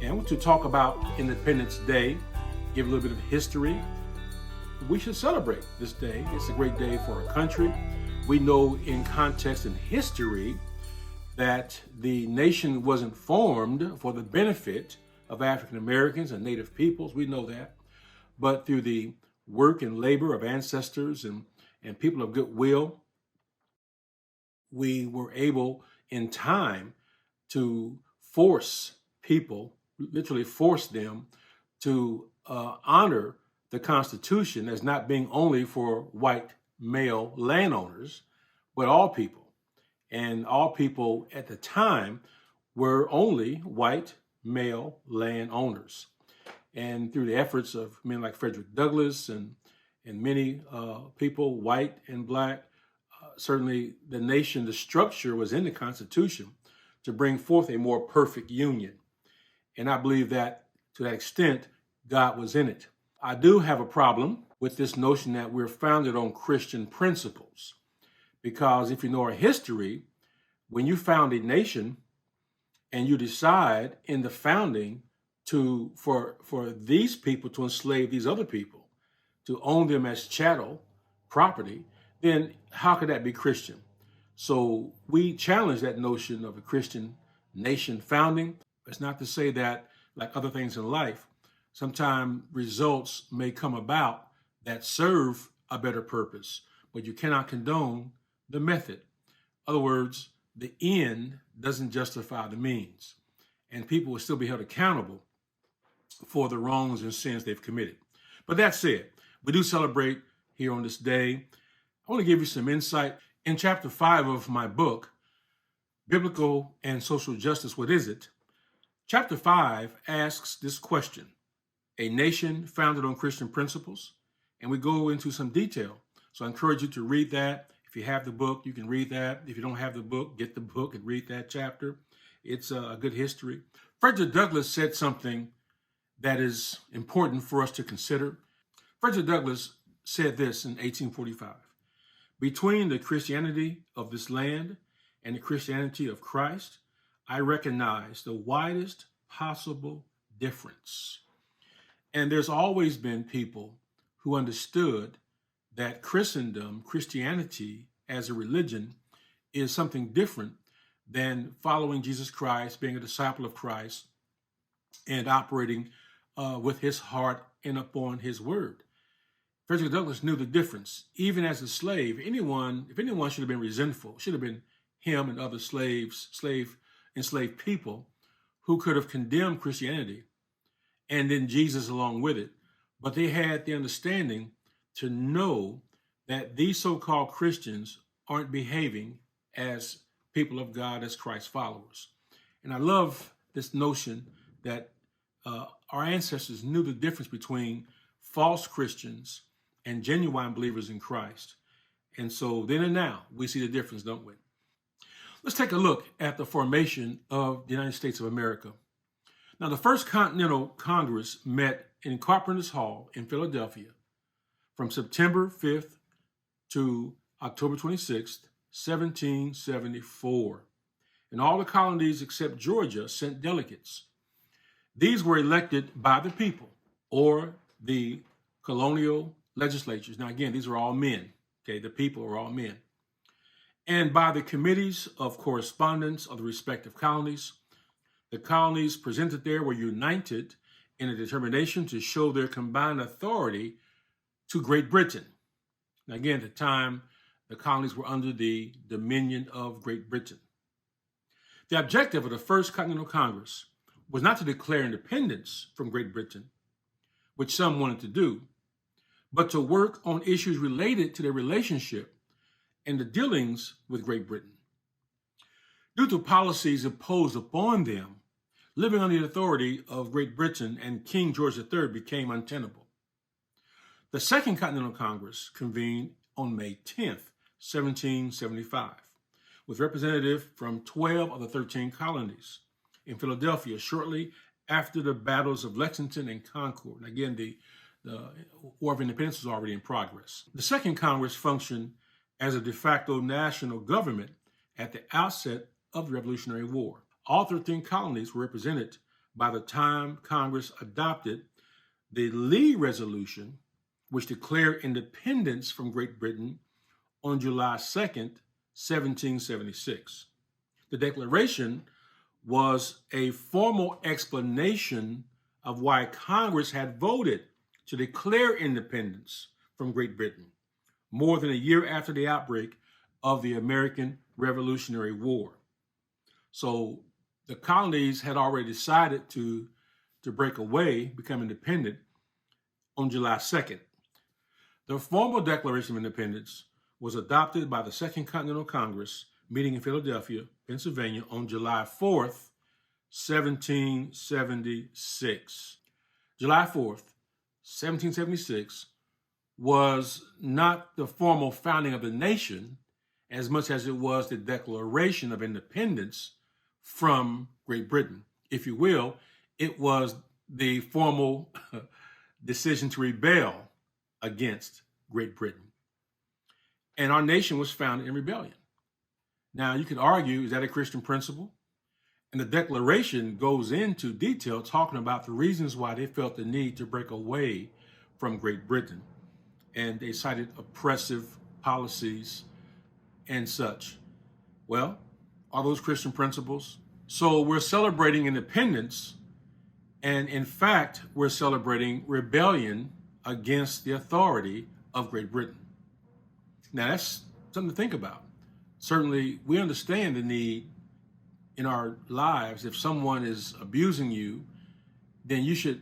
And I want to talk about Independence Day, give a little bit of history. We should celebrate this day. It's a great day for our country. We know in context and history that the nation wasn't formed for the benefit of African Americans and Native peoples. We know that. But through the work and labor of ancestors and people of goodwill, we were able in time to force people, literally force them to honor the Constitution as not being only for white male landowners, but all people. And all people at the time were only white male landowners. And through the efforts of men like Frederick Douglass and many people, white and black, certainly the nation, the structure was in the Constitution to bring forth a more perfect union. And I believe that to that extent, God was in it. I do have a problem with this notion that we're founded on Christian principles. Because if you know our history, when you found a nation and you decide in the founding for these people to enslave these other people, to own them as chattel property, then how could that be Christian? So we challenge that notion of a Christian nation founding. It's not to say that, like other things in life, sometimes results may come about that serve a better purpose, but you cannot condone the method. In other words, the end doesn't justify the means, and people will still be held accountable for the wrongs and sins they've committed. But that said, we do celebrate here on this day. I want to give you some insight. In chapter 5 of my book, Biblical and Social Justice, What Is It? Chapter 5 asks this question: a nation founded on Christian principles? And we go into some detail. So I encourage you to read that. If you have the book, you can read that. If you don't have the book, get the book and read that chapter. It's a good history. Frederick Douglass said something that is important for us to consider. Frederick Douglass said this in 1845: between the Christianity of this land and the Christianity of Christ, I recognize the widest possible difference. And there's always been people who understood that Christendom, Christianity as a religion, is something different than following Jesus Christ, being a disciple of Christ, and operating with his heart and upon his word. Frederick Douglass knew the difference. Even as a slave, if anyone should have been resentful, should have been him and other enslaved people who could have condemned Christianity and then Jesus along with it. But they had the understanding to know that these so-called Christians aren't behaving as people of God, as Christ followers. And I love this notion that our ancestors knew the difference between false Christians and genuine believers in Christ. And so then and now, we see the difference, don't we? Let's take a look at the formation of the United States of America. Now, the First Continental Congress met in Carpenter's Hall in Philadelphia from September 5th to October 26th, 1774. And all the colonies except Georgia sent delegates. These were elected by the people or the colonial legislatures. Now, again, these are all men. Okay, the people are all men. And by the committees of correspondence of the respective colonies. The colonies presented there were united in a determination to show their combined authority to Great Britain. Now, again, at the time, the colonies were under the dominion of Great Britain. The objective of the First Continental Congress was not to declare independence from Great Britain, which some wanted to do, but to work on issues related to their relationship and the dealings with Great Britain. Due to policies imposed upon them, living under the authority of Great Britain and King George III became untenable. The Second Continental Congress convened on May 10th, 1775, with representatives from 12 of the 13 colonies in Philadelphia shortly after the battles of Lexington and Concord. And again, the War of Independence was already in progress. The Second Congress functioned as a de facto national government at the outset of the Revolutionary War. All 13 colonies were represented by the time Congress adopted the Lee Resolution, which declared independence from Great Britain on July 2nd, 1776. The Declaration was a formal explanation of why Congress had voted to declare independence from Great Britain more than a year after the outbreak of the American Revolutionary War. So the colonies had already decided to break away, become independent on July 2nd. The formal Declaration of Independence was adopted by the Second Continental Congress meeting in Philadelphia, Pennsylvania on July 4th, 1776. July 4th, 1776 was not the formal founding of the nation as much as it was the Declaration of Independence from Great Britain. If you will, it was the formal decision to rebel against Great Britain. And our nation was founded in rebellion. Now, you could argue, is that a Christian principle? And the Declaration goes into detail talking about the reasons why they felt the need to break away from Great Britain. And they cited oppressive policies and such. Well, are those Christian principles? So we're celebrating independence, and in fact, we're celebrating rebellion against the authority of Great Britain. Now, that's something to think about. Certainly, we understand the need in our lives. If someone is abusing you, then you should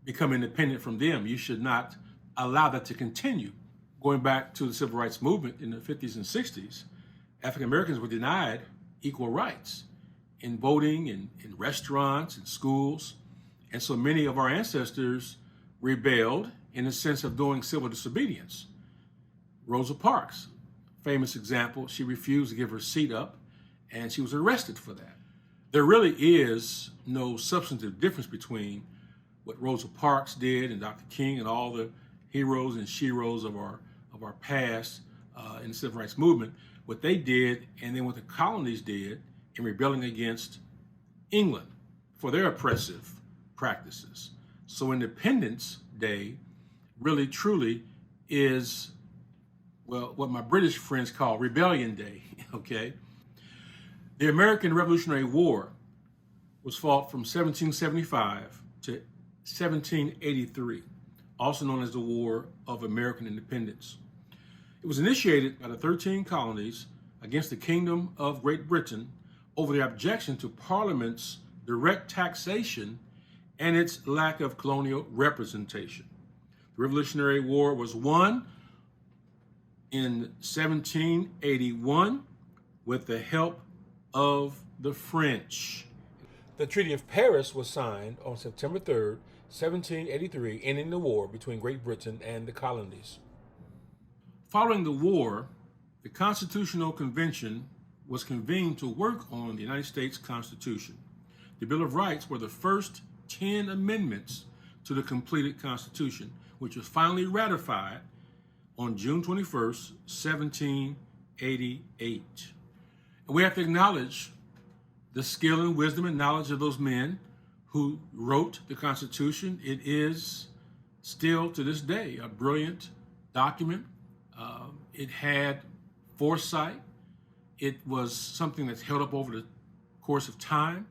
become independent from them. You should not allow that to continue. Going back to the civil rights movement in the 50s and 60s, African Americans were denied equal rights in voting, in restaurants, in schools. And so many of our ancestors rebelled in the sense of doing civil disobedience. Rosa Parks, famous example, she refused to give her seat up and she was arrested for that. There really is no substantive difference between what Rosa Parks did and Dr. King and all the heroes and sheroes of our past in the civil rights movement, what they did and then what the colonies did in rebelling against England for their oppressive practices. So Independence Day really truly is, well, what my British friends call Rebellion Day, okay? The American Revolutionary War was fought from 1775 to 1783, also known as the War of American Independence. It was initiated by the 13 colonies against the Kingdom of Great Britain over their objection to Parliament's direct taxation and its lack of colonial representation. The Revolutionary War was won in 1781 with the help of the French. The Treaty of Paris was signed on September 3rd, 1783, ending the war between Great Britain and the colonies. Following the war, the Constitutional Convention was convened to work on the United States Constitution. The Bill of Rights were the first 10 amendments to the completed Constitution, which was finally ratified on June 21st, 1788. And we have to acknowledge the skill and wisdom and knowledge of those men who wrote the Constitution. It is still to this day a brilliant document. It had foresight. It was something that's held up over the course of time.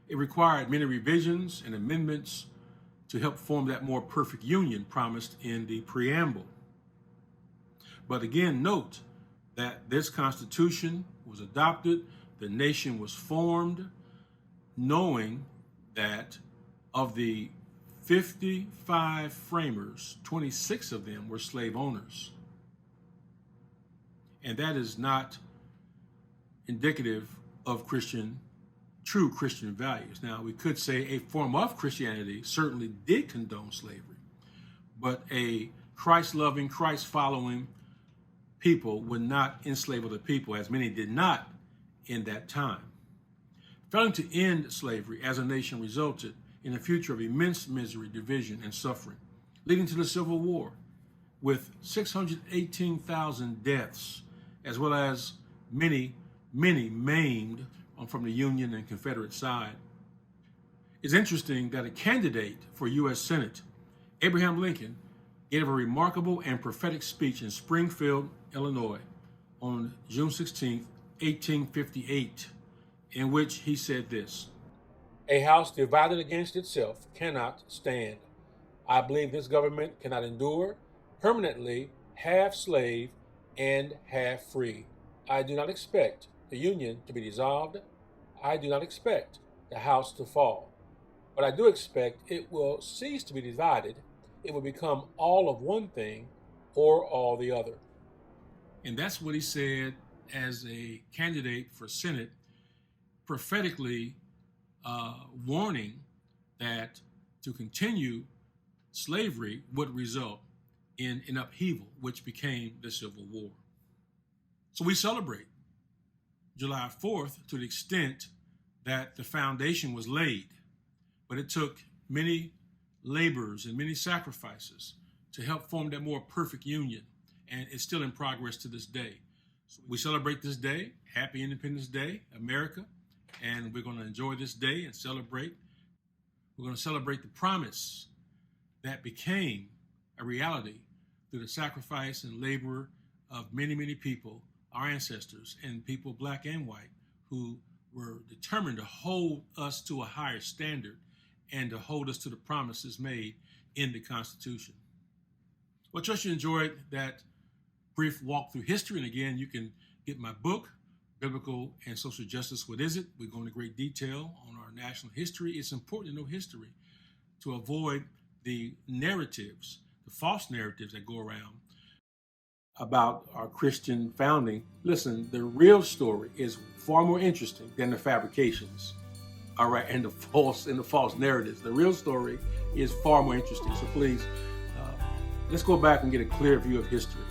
It required many revisions and amendments to help form that more perfect union promised in the preamble. But again, note that this Constitution was adopted, the nation was formed, knowing that of the 55 framers, 26 of them were slave owners. And that is not indicative of true Christian values. Now, we could say a form of Christianity certainly did condone slavery, but a Christ-loving, Christ-following people would not enslave other people, as many did not in that time. Failing to end slavery as a nation resulted in a future of immense misery, division, and suffering, leading to the Civil War, with 618,000 deaths, as well as many maimed from the Union and Confederate side. It's interesting that a candidate for U.S. Senate, Abraham Lincoln, gave a remarkable and prophetic speech in Springfield, Illinois, on June 16, 1858, in which he said this: "A house divided against itself cannot stand. I believe this government cannot endure permanently half slave and half free. I do not expect the Union to be dissolved. I do not expect the house to fall. But I do expect it will cease to be divided. It will become all of one thing or all the other." And that's what he said as a candidate for Senate, prophetically warning that to continue slavery would result in an upheaval, which became the Civil War. So we celebrate July 4th to the extent that the foundation was laid, but it took many labors and many sacrifices to help form that more perfect union, and it's still in progress to this day. So we celebrate this day. Happy Independence Day, America, and we're going to enjoy this day and celebrate. We're going to celebrate the promise that became a reality through the sacrifice and labor of many, many people, our ancestors, and people black and white, who were determined to hold us to a higher standard and to hold us to the promises made in the Constitution. Well, I trust you enjoyed that brief walk through history. And again, you can get my book, Biblical and Social Justice, What Is It? We go into great detail on our national history. It's important to know history to avoid the narratives, the false narratives that go around about our Christian founding. Listen, the real story is far more interesting than the fabrications, all right, and the false narratives. The real story is far more interesting. So please, let's go back and get a clear view of history.